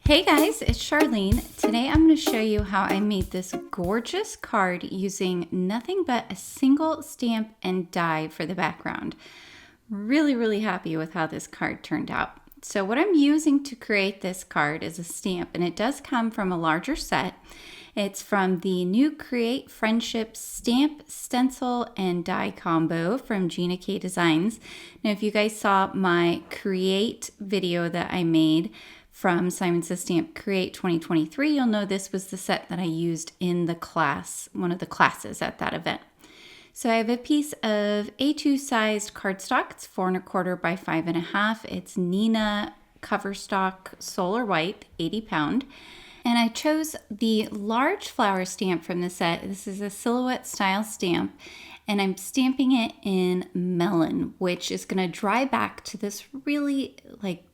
Hey guys, it's Charlene. Today I'm going to show you how I made this gorgeous card using nothing but a single stamp and die for the background. Really happy with how this card turned out. So what I'm using to create this card is a stamp, and it does come from a larger set. It's from the new Create Friendship Stamp, Stencil, and Die combo from Gina K Designs. Now if you guys saw my Create video that I made from Simon Says Stamp Create 2023, you'll know this was the set that I used in the class, one of the classes at that event. So I have a piece of A2 sized cardstock. It's 4 1/4 by 5 1/2. It's Nina cover stock Solar White, 80 pound. And I chose the large flower stamp from the set. This is a silhouette style stamp, and I'm stamping it in Melon, which is going to dry back to this really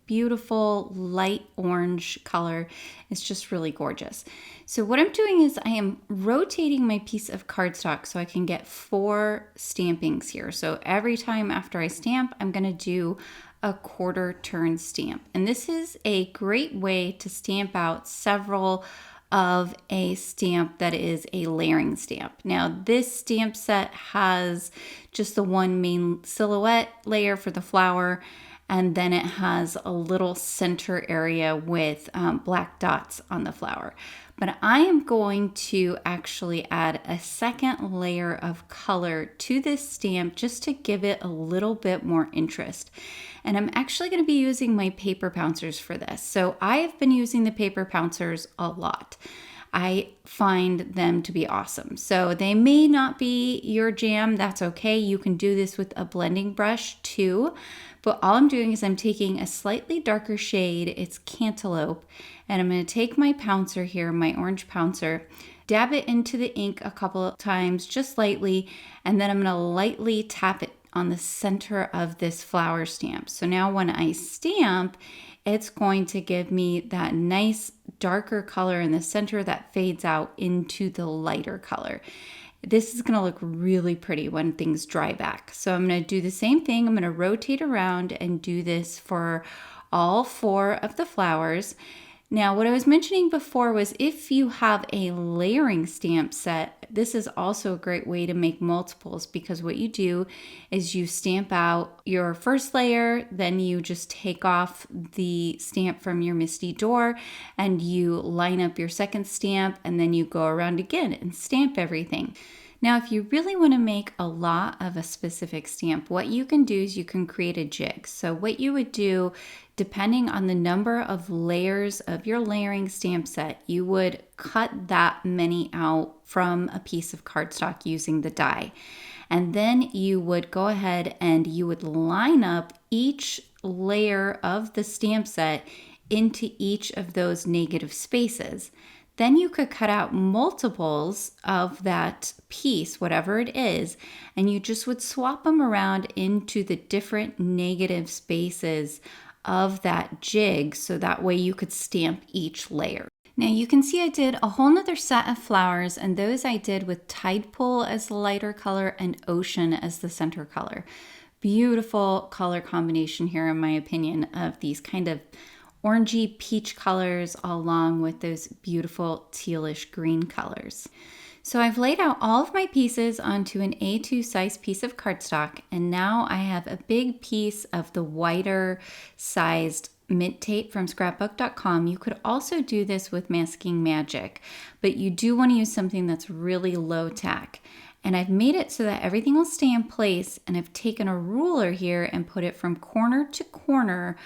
beautiful light orange color. It's just really gorgeous. So what I'm doing is I am rotating my piece of cardstock so I can get 4 stampings here. So every time after I stamp, I'm going to do a 1/4 turn stamp. And this is a great way to stamp out several of a stamp that is a layering stamp. Now this stamp set has just the one main silhouette layer for the flower, and then it has a little center area with black dots on the flower. But I am going to actually add a second layer of color to this stamp just to give it a little bit more interest. And I'm actually going to be using my paper pouncers for this. So I have been using the paper pouncers a lot. I find them to be awesome. So they may not be your jam. That's okay. You can do this with a blending brush too. But all I'm doing is I'm taking a slightly darker shade. It's Cantaloupe. And I'm going to take my pouncer here, my orange pouncer, dab it into the ink a couple of times, just lightly. And then I'm going to lightly tap it on the center of this flower stamp. So now when I stamp, it's going to give me that nice darker color in the center that fades out into the lighter color. This is going to look really pretty when things dry back. So I'm going to do the same thing. I'm going to rotate around and do this for all 4 of the flowers. Now, what I was mentioning before was if you have a layering stamp set, this is also a great way to make multiples, because what you do is you stamp out your first layer, then you just take off the stamp from your MISTI door and you line up your second stamp, and then you go around again and stamp everything. Now, if you really want to make a lot of a specific stamp, what you can do is you can create a jig. So what you would do, depending on the number of layers of your layering stamp set, you would cut that many out from a piece of cardstock using the die. And then you would go ahead and you would line up each layer of the stamp set into each of those negative spaces. Then you could cut out multiples of that piece, whatever it is, and you just would swap them around into the different negative spaces of that jig, so that way you could stamp each layer. Now you can see I did a whole nother set of flowers, and those I did with Tidepool as the lighter color and Ocean as the center color. Beautiful color combination here, in my opinion, of these kind of orangey peach colors along with those beautiful tealish green colors. So I've laid out all of my pieces onto an A2 size piece of cardstock, and now I have a big piece of the wider sized mint tape from scrapbook.com. You could also do this with Masking Magic, but you do want to use something that's really low tack. And I've made it so that everything will stay in place, and I've taken a ruler here and put it from corner to corner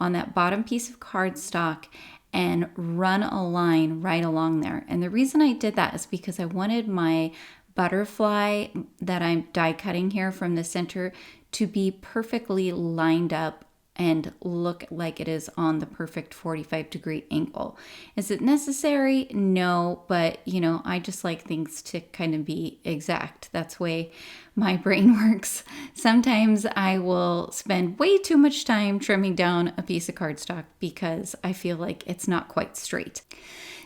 on that bottom piece of cardstock and run a line right along there. And the reason I did that is because I wanted my butterfly that I'm die cutting here from the center to be perfectly lined up and look like it is on the perfect 45-degree angle. Is it necessary? No, but I just like things to kind of be exact. That's the way my brain works. Sometimes I will spend way too much time trimming down a piece of cardstock because I feel like it's not quite straight.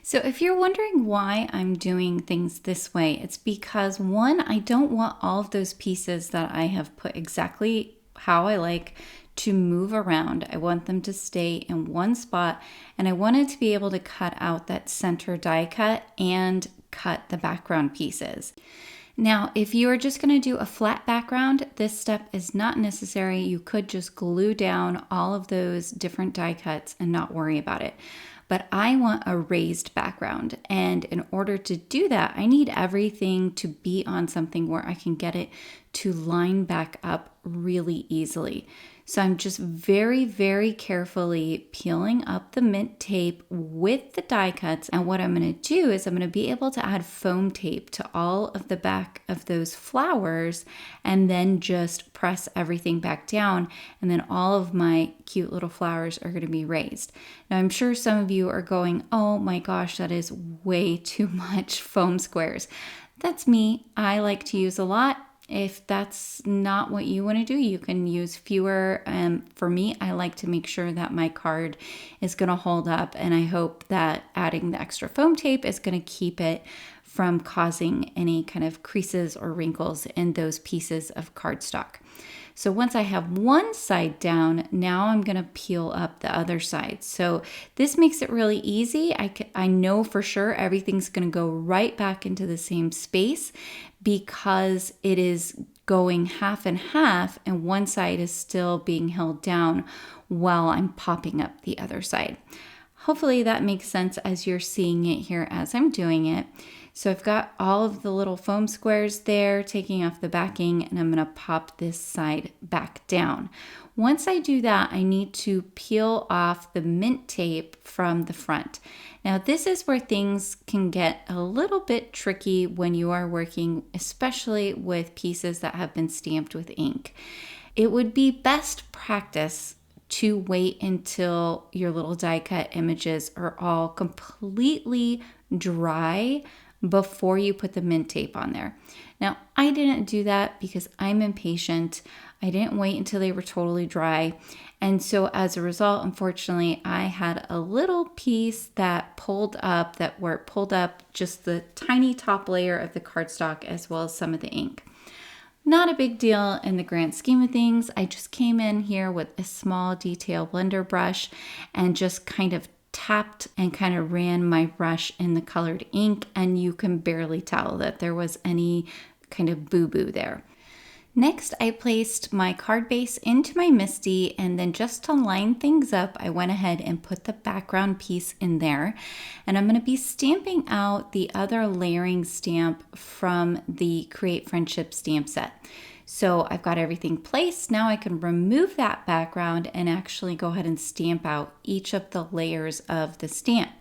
So if you're wondering why I'm doing things this way, it's because one, I don't want all of those pieces that I have put exactly how I like to move around. I want them to stay in one spot, and I wanted to be able to cut out that center die cut and cut the background pieces. Now, if you are just going to do a flat background, this step is not necessary. You could just glue down all of those different die cuts and not worry about it. But I want a raised background, and in order to do that, I need everything to be on something where I can get it to line back up really easily. So I'm just very, very carefully peeling up the mint tape with the die cuts. And what I'm going to do is I'm going to be able to add foam tape to all of the back of those flowers and then just press everything back down. And then all of my cute little flowers are going to be raised. Now I'm sure some of you are going, oh my gosh, that is way too much foam squares. That's me. I like to use a lot. If that's not what you want to do, you can use fewer. For me, I like to make sure that my card is going to hold up, and I hope that adding the extra foam tape is going to keep it from causing any kind of creases or wrinkles in those pieces of cardstock. So once I have one side down, now I'm going to peel up the other side. So this makes it really easy. I know for sure everything's going to go right back into the same space because it is going half and half, and one side is still being held down while I'm popping up the other side. Hopefully that makes sense as you're seeing it here as I'm doing it. So I've got all of the little foam squares there, taking off the backing, and I'm going to pop this side back down. Once I do that, I need to peel off the mint tape from the front. Now, this is where things can get a little bit tricky when you are working, especially with pieces that have been stamped with ink. It would be best practice to wait until your little die cut images are all completely dry before you put the mint tape on there. Now, I didn't do that because I'm impatient. I didn't wait until they were totally dry. And so as a result, unfortunately, I had a little piece that pulled up just the tiny top layer of the cardstock as well as some of the ink. Not a big deal in the grand scheme of things. I just came in here with a small detail blender brush and just kind of tapped and kind of ran my brush in the colored ink, and you can barely tell that there was any kind of boo-boo there. Next, I placed my card base into my MISTI, and then just to line things up, I went ahead and put the background piece in there. And I'm going to be stamping out the other layering stamp from the Create Friendship stamp set. So I've got everything placed. Now I can remove that background and actually go ahead and stamp out each of the layers of the stamp.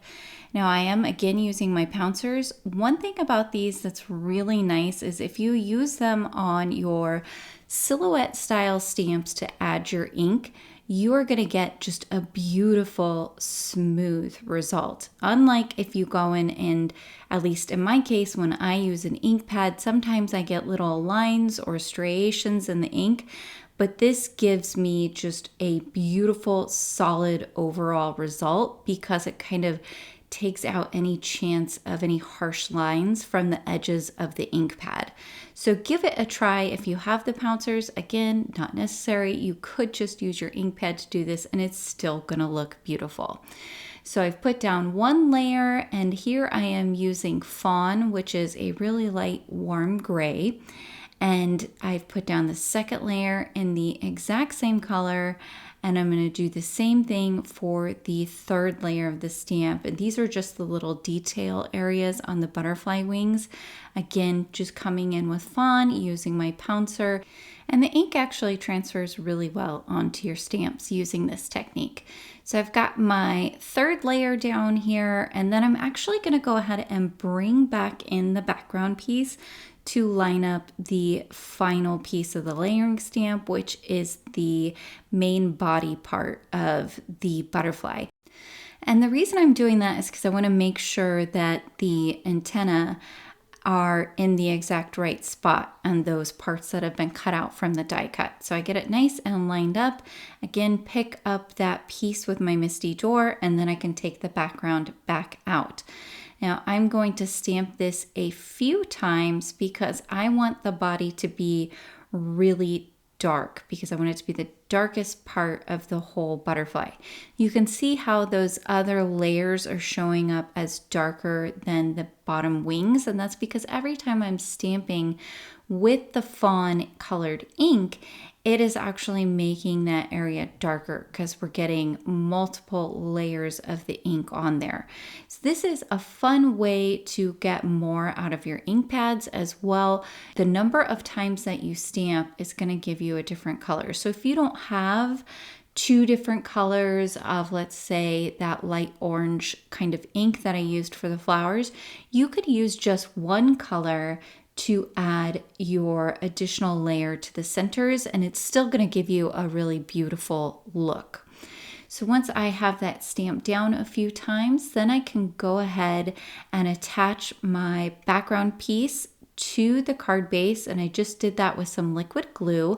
Now I am again using my Pouncers. One thing about these that's really nice is if you use them on your silhouette style stamps to add your ink, you are going to get just a beautiful, smooth result. Unlike if you go in and, at least in my case, when I use an ink pad, sometimes I get little lines or striations in the ink, but this gives me just a beautiful, solid overall result because it kind of takes out any chance of any harsh lines from the edges of the ink pad. So give it a try if you have the Pouncers. Again, not necessary. You could just use your ink pad to do this and it's still gonna look beautiful. So I've put down one layer, and here I am using Fawn, which is a really light warm gray. And I've put down the second layer in the exact same color, and I'm going to do the same thing for the third layer of the stamp. And these are just the little detail areas on the butterfly wings. Again, just coming in with Fawn, using my Pouncer. And the ink actually transfers really well onto your stamps using this technique. So I've got my third layer down here, and then I'm actually going to go ahead and bring back in the background piece to line up the final piece of the layering stamp, which is the main body part of the butterfly. And the reason I'm doing that is because I want to make sure that the antenna are in the exact right spot on those parts that have been cut out from the die cut. So I get it nice and lined up. Again, pick up that piece with my MISTI door, and then I can take the background back out. Now I'm going to stamp this a few times because I want the body to be really dark because I want it to be the darkest part of the whole butterfly. You can see how those other layers are showing up as darker than the bottom wings, and that's because every time I'm stamping with the fawn colored ink, it is actually making that area darker because we're getting multiple layers of the ink on there. So this is a fun way to get more out of your ink pads as well. The number of times that you stamp is going to give you a different color. So if you don't have two different colors of, let's say, that light orange kind of ink that I used for the flowers, you could use just one color to add your additional layer to the centers, and it's still going to give you a really beautiful look. So once I have that stamped down a few times, then I can go ahead and attach my background piece to the card base, and I just did that with some liquid glue.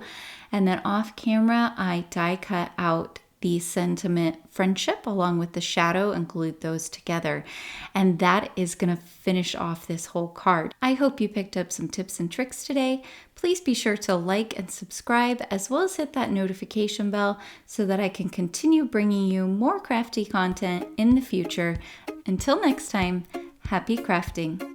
And then off camera, I die cut out the sentiment friendship along with the shadow and glued those together. And that is going to finish off this whole card. I hope you picked up some tips and tricks today. Please be sure to like and subscribe, as well as hit that notification bell so that I can continue bringing you more crafty content in the future. Until next time, happy crafting.